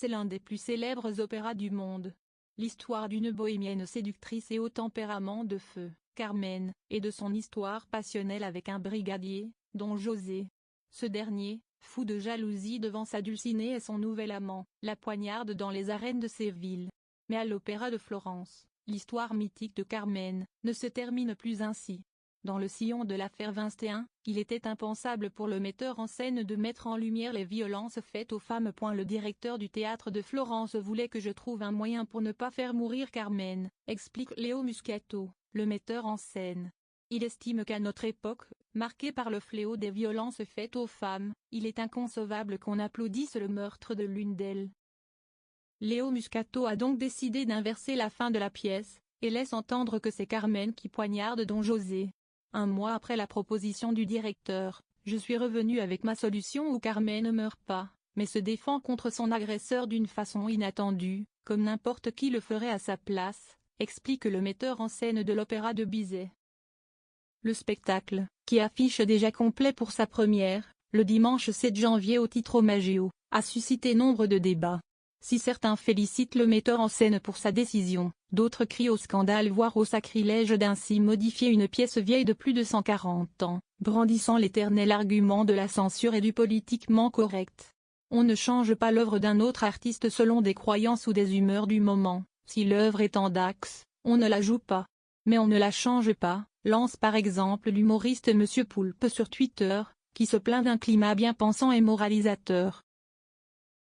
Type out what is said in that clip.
C'est l'un des plus célèbres opéras du monde. L'histoire d'une bohémienne séductrice et au tempérament de feu, Carmen, et de son histoire passionnelle avec un brigadier, Don José. Ce dernier, fou de jalousie devant sa Dulcinée et son nouvel amant, la poignarde dans les arènes de Séville. Mais à l'Opéra de Florence, l'histoire mythique de Carmen ne se termine plus ainsi. Dans le sillon de l'affaire Vinstein, il était impensable pour le metteur en scène de mettre en lumière les violences faites aux femmes. Le directeur du théâtre de Florence voulait que je trouve un moyen pour ne pas faire mourir Carmen, explique Léo Muscato, le metteur en scène. Il estime qu'à notre époque, marquée par le fléau des violences faites aux femmes, il est inconcevable qu'on applaudisse le meurtre de l'une d'elles. Léo Muscato a donc décidé d'inverser la fin de la pièce, et laisse entendre que c'est Carmen qui poignarde Don José. Un mois après la proposition du directeur, je suis revenu avec ma solution où Carmen ne meurt pas, mais se défend contre son agresseur d'une façon inattendue, comme n'importe qui le ferait à sa place, explique le metteur en scène de l'Opéra de Bizet. Le spectacle, qui affiche déjà complet pour sa première, le dimanche 7 janvier au Teatro Maggio, a suscité nombre de débats. Si certains félicitent le metteur en scène pour sa décision, d'autres crient au scandale voire au sacrilège d'ainsi modifier une pièce vieille de plus de 140 ans, brandissant l'éternel argument de la censure et du politiquement correct. On ne change pas l'œuvre d'un autre artiste selon des croyances ou des humeurs du moment. Si l'œuvre est en dax, on ne la joue pas. Mais on ne la change pas, lance par exemple l'humoriste Monsieur Poulpe sur Twitter, qui se plaint d'un climat bien pensant et moralisateur.